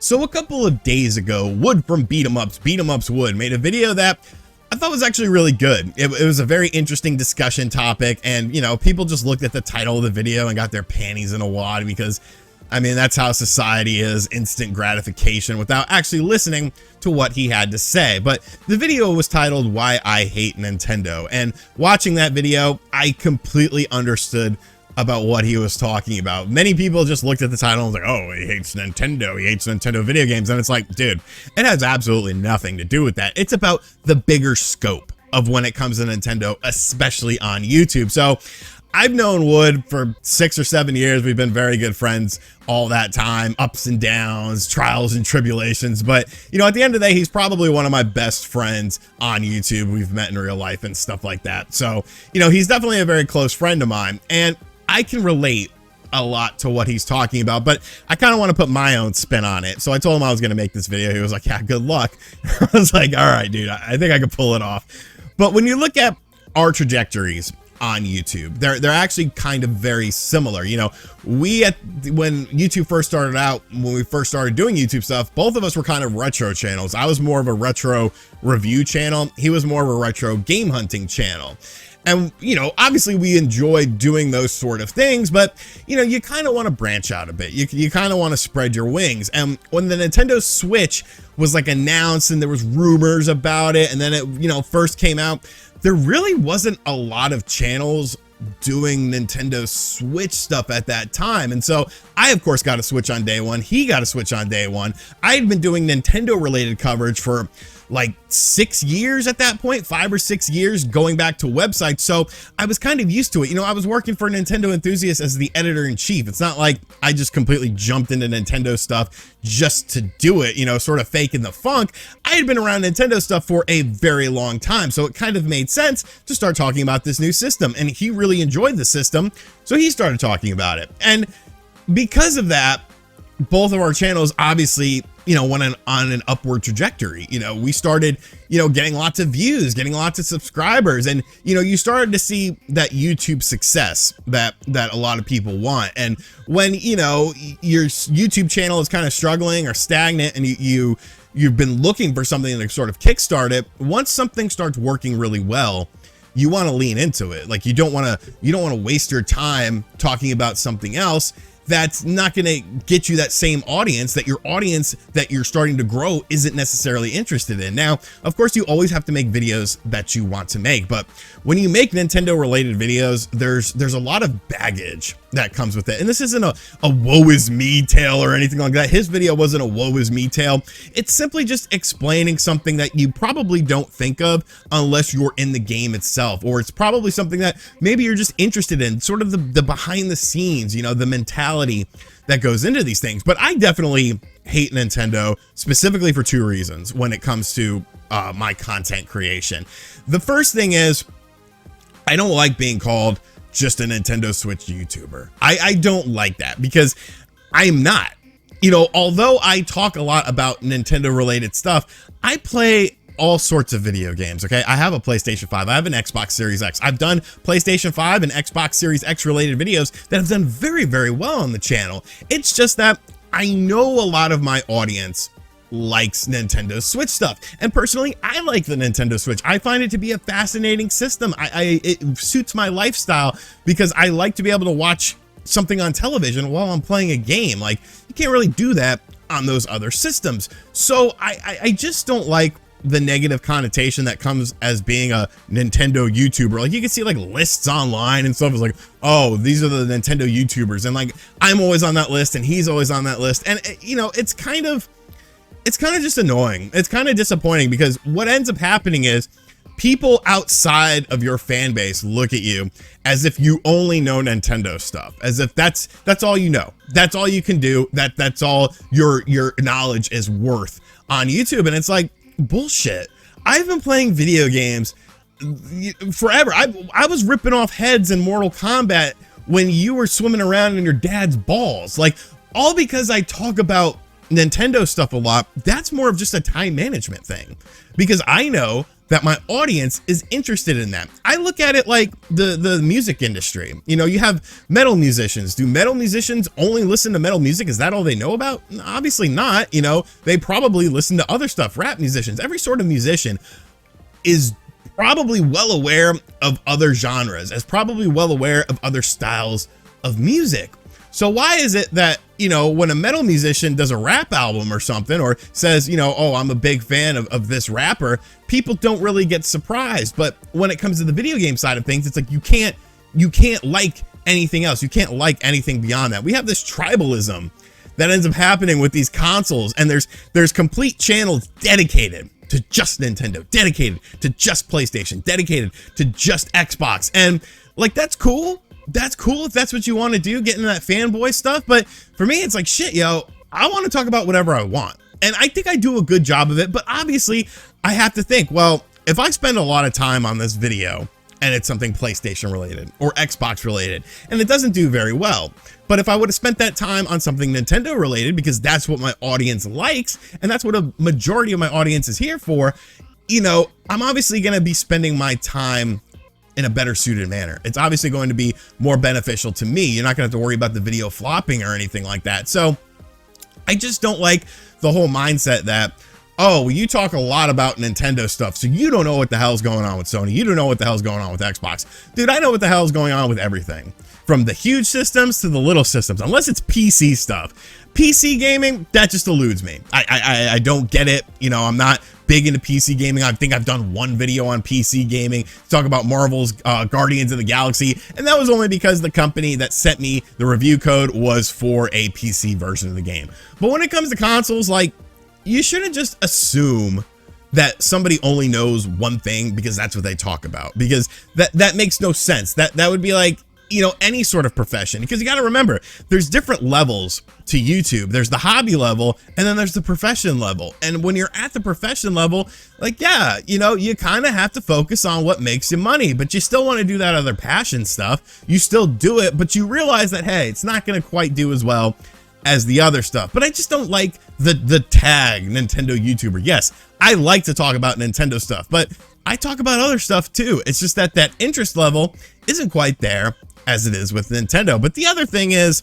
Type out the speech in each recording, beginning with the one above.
So a couple of days ago, Wood from BeatEmUps Wood, made a video that I thought was actually really good. It was a very interesting discussion topic, and people just looked at the title of the video and got their panties in a wad because, I mean, that's how society is, instant gratification, without actually listening to what he had to say. But the video was titled "Why I Hate Nintendo," and watching that video, I completely understood about what he was talking about. Many people just looked at the title and was like, oh, he hates Nintendo video games. And it's like, dude, it has absolutely nothing to do with that. It's about the bigger scope of when it comes to Nintendo, especially on YouTube. So I've known Wood for 6 or 7 years. We've been very good friends all that time, ups and downs, trials and tribulations. But, at the end of the day, he's probably one of my best friends on YouTube. We've met in real life and stuff like that. So, he's definitely a very close friend of mine. And I can relate a lot to what he's talking about, but I kind of want to put my own spin on it. So I told him I was going to make this video. He was like, yeah, good luck. I was like, all right, dude, I think I could pull it off. But when you look at our trajectories on YouTube, they're actually kind of very similar. When YouTube first started out, when we first started doing YouTube stuff, both of us were kind of retro channels. I was more of a retro review channel. He was more of a retro game hunting channel. And, obviously we enjoy doing those sort of things, but, you kind of want to branch out a bit. You kind of want to spread your wings. And when the Nintendo Switch was like announced and there was rumors about it, and then it, first came out, there really wasn't a lot of channels doing Nintendo Switch stuff at that time. And so I, of course, got a Switch on day one. He got a Switch on day one. I had been doing Nintendo related coverage for like 6 years at that point, 5 or 6 years, going back to websites. So I was kind of used to it. I was working for Nintendo Enthusiast as the editor-in-chief. It's not like I just completely jumped into Nintendo stuff just to do it, sort of faking the funk. I had been around Nintendo stuff for a very long time. So it kind of made sense to start talking about this new system. And he really enjoyed the system, so he started talking about it. And because of that, both of our channels obviously, went on an upward trajectory. We started, getting lots of views, getting lots of subscribers, and, you started to see that YouTube success that a lot of people want. And when, your YouTube channel is kind of struggling or stagnant, and you've been looking for something to sort of kickstart it, once something starts working really well, you want to lean into it. Like, you don't want to waste your time talking about something else that's not going to get you that same audience, that your audience that you're starting to grow isn't necessarily interested in. Now, of course, you always have to make videos that you want to make, but when you make Nintendo related videos, there's a lot of baggage that comes with it. And this isn't a woe is me tale or anything like that. His video wasn't a woe is me tale. It's simply just explaining something that you probably don't think of unless you're in the game itself, or it's probably something that maybe you're just interested in, sort of the behind the scenes, the mentality that goes into these things. But I definitely hate Nintendo, specifically for 2 reasons when it comes to my content creation. The first thing is, I don't like being called just a Nintendo Switch YouTuber. I don't like that, because I'm not. Although I talk a lot about Nintendo related stuff, I play all sorts of video games. Okay, I have a PlayStation 5, I have an Xbox Series X. I've done PlayStation 5 and Xbox Series X related videos that have done very, very well on the channel. It's just that I know a lot of my audience likes Nintendo Switch stuff, and personally, I like the Nintendo Switch. I find it to be a fascinating system. It suits my lifestyle, because I like to be able to watch something on television while I'm playing a game. Like, you can't really do that on those other systems. So I just don't like the negative connotation that comes as being a Nintendo YouTuber. Like, you can see like lists online and stuff. It's like, oh, these are the Nintendo YouTubers, and like, I'm always on that list and he's always on that list. And it's kind of just annoying. It's kind of disappointing, because what ends up happening is people outside of your fan base look at you as if you only know Nintendo stuff, as if that's all you know, that's all you can do, that's all your knowledge is worth on YouTube. And it's like, bullshit. I've been playing video games forever. I was ripping off heads in Mortal Kombat when you were swimming around in your dad's balls. Like, all because I talk about Nintendo stuff a lot. That's more of just a time management thing, because I know that my audience is interested in that. I look at it like the music industry. You know, you have metal musicians. Do metal musicians only listen to metal music? Is that all they know about? Obviously not. You know, they probably listen to other stuff. Rap musicians, every sort of musician is probably well aware of other genres, is probably well aware of other styles of music. So why is it that, you know, when a metal musician does a rap album or something, or says, you know, oh, I'm a big fan of this rapper, people don't really get surprised? But when it comes to the video game side of things, it's like you can't like anything else. You can't like anything beyond that. We have this tribalism that ends up happening with these consoles, and there's complete channels dedicated to just Nintendo, dedicated to just PlayStation, dedicated to just Xbox. And like, that's cool. That's cool if that's what you want to do, get into that fanboy stuff. But for me, it's like, shit, yo, I want to talk about whatever I want. And I think I do a good job of it. But obviously, I have to think, well, if I spend a lot of time on this video and it's something PlayStation related or Xbox related, and it doesn't do very well, but if I would have spent that time on something Nintendo related, because that's what my audience likes, and that's what a majority of my audience is here for, you know, I'm obviously going to be spending my time in a better suited manner. It's obviously going to be more beneficial to me. You're not going to have to worry about the video flopping or anything like that. So I just don't like the whole mindset that, oh, you talk a lot about Nintendo stuff, so you don't know what the hell's going on with Sony. You don't know what the hell's going on with Xbox. Dude, I know what the hell's going on with everything, from the huge systems to the little systems, unless it's PC stuff. PC gaming, that just eludes me. I don't get it. You know, I'm not big into PC gaming. I think I've done one video on PC gaming, talk about Marvel's Guardians of the Galaxy, and that was only because the company that sent me the review code was for a PC version of the game. But when it comes to consoles, like, you shouldn't just assume that somebody only knows one thing because that's what they talk about, because that makes no sense. That would be like, you know, any sort of profession, because you got to remember, there's different levels to YouTube. There's the hobby level, and then there's the profession level. And when you're at the profession level, like, yeah, you know, you kind of have to focus on what makes you money, but you still want to do that other passion stuff. You still do it, but you realize that, hey, it's not going to quite do as well as the other stuff. But I just don't like the tag Nintendo YouTuber. Yes, I like to talk about Nintendo stuff, but I talk about other stuff too. It's just that that interest level isn't quite there as it is with Nintendo. But the other thing is,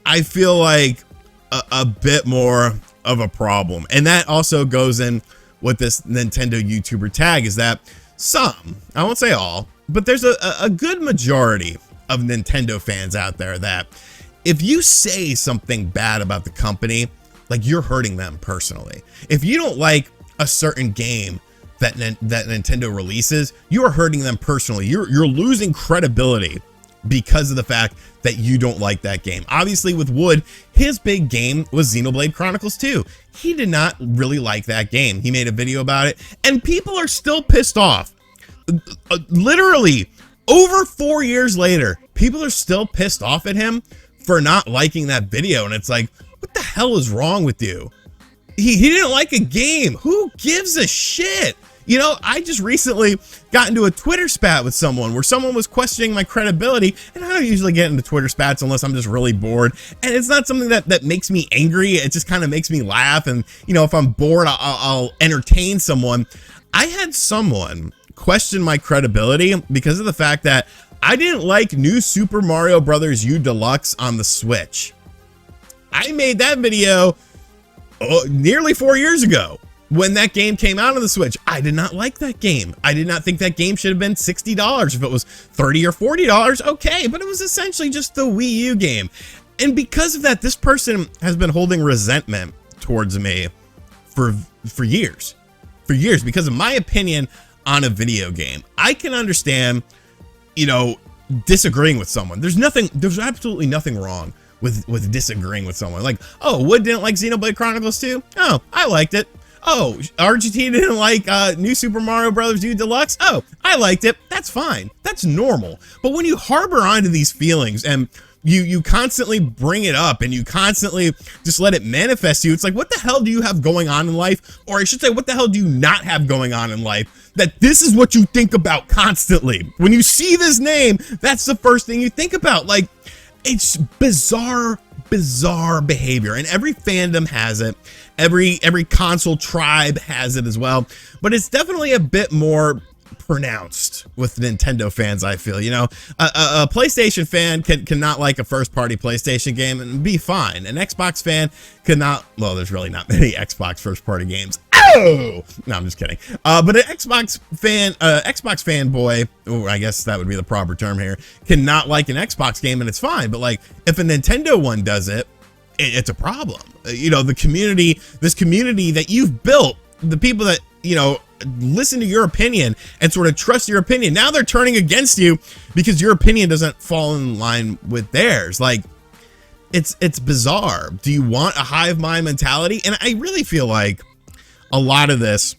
I feel like a bit more of a problem, and that also goes in with this Nintendo YouTuber tag, is that some, I won't say all, but there's a good majority of Nintendo fans out there that if you say something bad about the company, like, you're hurting them personally. If you don't like a certain game that Nintendo releases, you are hurting them personally. You're losing credibility because of the fact that you don't like that game. Obviously, with Wood, his big game was Xenoblade Chronicles 2. He did not really like that game. He made a video about it, and people are still pissed off. Literally, over 4 years later, people are still pissed off at him for not liking that video, and it's like, what the hell is wrong with you? He didn't like a game. Who gives a shit? You know, I just recently got into a Twitter spat with someone where someone was questioning my credibility, and I don't usually get into Twitter spats unless I'm just really bored, and it's not something that makes me angry. It just kind of makes me laugh, and, you know, if I'm bored, I'll entertain someone. I had someone question my credibility because of the fact that I didn't like New Super Mario Bros. U Deluxe on the Switch. I made that video nearly 4 years ago. When that game came out on the Switch, I did not like that game. I did not think that game should have been $60. If it was $30 or $40, okay, but it was essentially just the Wii U game. And because of that, this person has been holding resentment towards me for years. For years, because of my opinion on a video game. I can understand, you know, disagreeing with someone. There's absolutely nothing wrong with disagreeing with someone. Like, oh, Wood didn't like Xenoblade Chronicles 2? Oh, I liked it. Oh, RGT didn't like New Super Mario Bros. U Deluxe? Oh, I liked it. That's fine. That's normal. But when you harbor onto these feelings and you constantly bring it up and you constantly just let it manifest you, it's like, what the hell do you have going on in life? Or I should say, what the hell do you not have going on in life that this is what you think about constantly? When you see this name, that's the first thing you think about. Like, it's bizarre bizarre behavior, and every fandom has it. Every console tribe has it as well, but it's definitely a bit more pronounced with Nintendo fans. I feel, you know, a PlayStation fan cannot like a first-party PlayStation game and be fine. An Xbox fan cannot. Well, there's really not many Xbox first-party games. Oh no, I'm just kidding. But an Xbox fanboy, or I guess that would be the proper term here, cannot like an Xbox game, and it's fine. But like, if a Nintendo one does it, it's a problem. You know, the community, this community that you've built, the people that, you know, listen to your opinion and sort of trust your opinion, now they're turning against you because your opinion doesn't fall in line with theirs. Like, it's bizarre. Do you want a hive mind mentality? And I really feel like a lot of this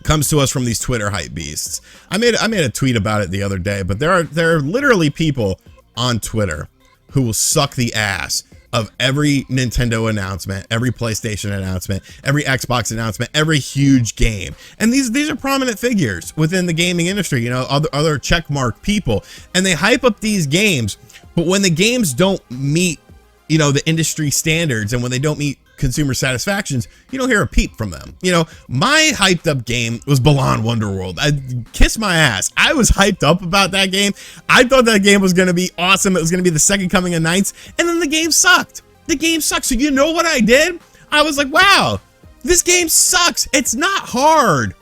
comes to us from these Twitter hype beasts. I made a tweet about it the other day, but there are literally people on Twitter who will suck the ass of every Nintendo announcement, every PlayStation announcement, every Xbox announcement, every huge game. And these are prominent figures within the gaming industry, you know, other checkmark people, and they hype up these games, but when the games don't meet, you know, the industry standards, and when they don't meet consumer satisfactions, you don't hear a peep from them. You know, my hyped up game was Balan Wonderworld. I kiss my ass. I was hyped up about that game. I thought that game was going to be awesome. It was going to be the second coming of Knights, and then the game sucked. The game sucked. So you know what I did? I was like, wow, this game sucks. It's not hard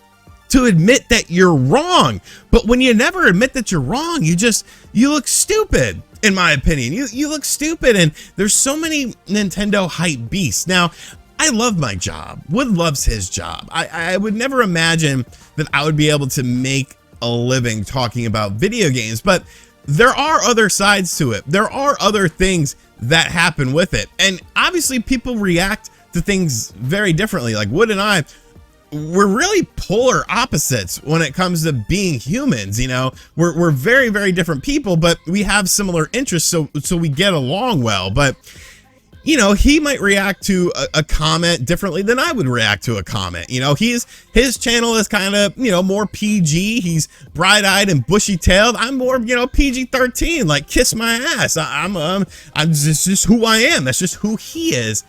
to admit that you're wrong, but when you never admit that you're wrong, you look stupid. In my opinion, you look stupid, and there's so many Nintendo hype beasts. Now, I love my job. Wood loves his job. I would never imagine that I would be able to make a living talking about video games, but there are other sides to it. There are other things that happen with it, and obviously people react to things very differently. Like Wood and I, we're really polar opposites when it comes to being humans. You know, we're very, very different people, but we have similar interests, so we get along well. But you know, he might react to a comment differently than I would react to a comment. You know, his channel is kind of, you know, more PG. He's bright-eyed and bushy-tailed. I'm more, you know, PG-13. Like, kiss my ass. I'm just who I am. That's just who he is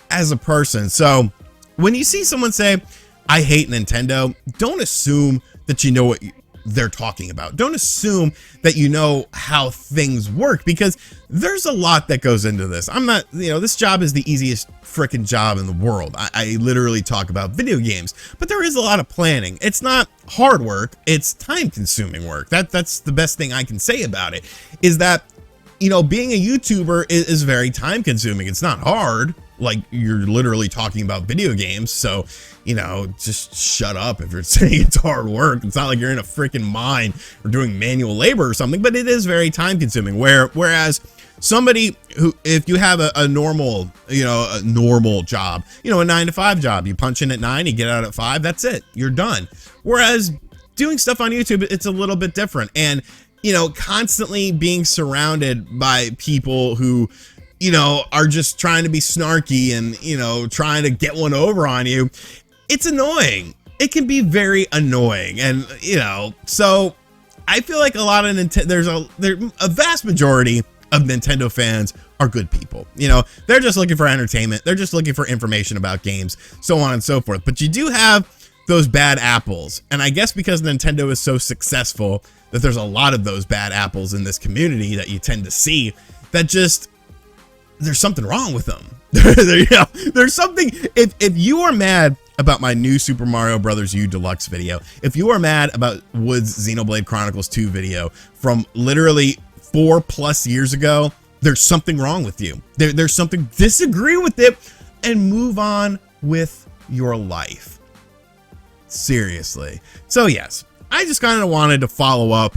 as a person. So when you see someone say, I hate Nintendo, don't assume that you know what they're talking about. Don't assume that you know how things work, because there's a lot that goes into this. I'm not, you know, this job is the easiest freaking job in the world. I literally talk about video games, but there is a lot of planning. It's not hard work, it's time consuming work. That's the best thing I can say about it, is that, you know, being a YouTuber is very time consuming. It's not hard. Like, you're literally talking about video games, so, you know, just shut up if you're saying it's hard work. It's not like you're in a freaking mine or doing manual labor or something, but it is very time consuming. Whereas somebody who, if you have a normal, you know, a normal job, you know, a 9-to-5 job, you punch in at 9, you get out at 5, that's it, you're done. Whereas doing stuff on YouTube, it's a little bit different. And, you know, constantly being surrounded by people who, you know, are just trying to be snarky and, you know, trying to get one over on you, it's annoying. It can be very annoying. And, you know, so I feel like a lot of Nintendo, a vast majority of Nintendo fans are good people. You know, they're just looking for entertainment. They're just looking for information about games, so on and so forth. But you do have those bad apples. And I guess because Nintendo is so successful, that there's a lot of those bad apples in this community that you tend to see, that just, there's something wrong with them. You know, there's something. If you are mad about my new Super Mario Brothers U Deluxe video, if you are mad about Wood's Xenoblade Chronicles 2 video from literally 4+ years ago, there's something wrong with you. There's something. Disagree with it and move on with your life. Seriously. So yes, I just kind of wanted to follow up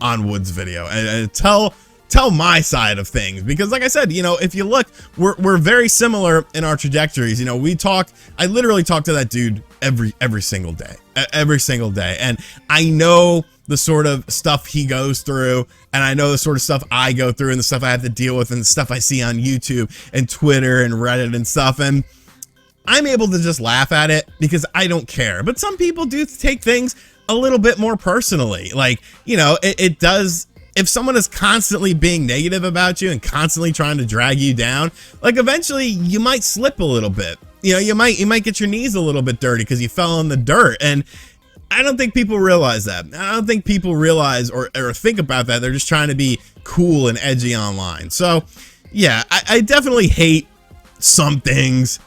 on Wood's video and tell my side of things, because like I said, you know, if you look, we're very similar in our trajectories. You know, I literally talk to that dude every single day, and I know the sort of stuff he goes through, and I know the sort of stuff I go through, and the stuff I have to deal with, and the stuff I see on YouTube and Twitter and Reddit and stuff, and I'm able to just laugh at it because I don't care. But some people do take things a little bit more personally. Like, you know, it does if someone is constantly being negative about you and constantly trying to drag you down, like eventually you might slip a little bit. You know, you might get your knees a little bit dirty because you fell in the dirt. And I don't think people realize that. I don't think people realize or think about that. They're just trying to be cool and edgy online. So yeah, I definitely hate some things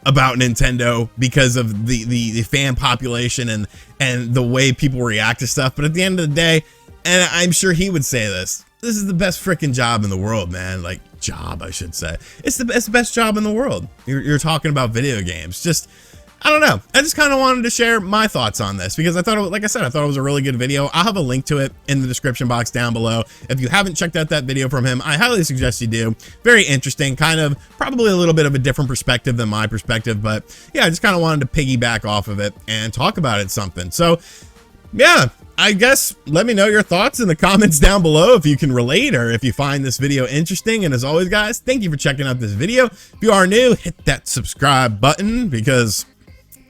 about Nintendo because of the fan population and the way people react to stuff. But at the end of the day, and I'm sure he would say this is the best freaking job in the world, man. Like, job, I should say. It's the best job in the world. You're talking about video games. Just, I don't know. I just kind of wanted to share my thoughts on this because I thought it was, like I said, I thought it was a really good video. I'll have a link to it in the description box down below. If you haven't checked out that video from him, I highly suggest you do. Very interesting, kind of probably a little bit of a different perspective than my perspective, but yeah, I just kind of wanted to piggyback off of it and talk about it something. So yeah, I guess let me know your thoughts in the comments down below if you can relate or if you find this video interesting. And as always, guys, thank you for checking out this video. If you are new, hit that subscribe button because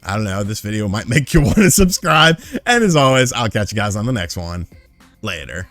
I don't know, this video might make you want to subscribe. And as always, I'll catch you guys on the next one. Later.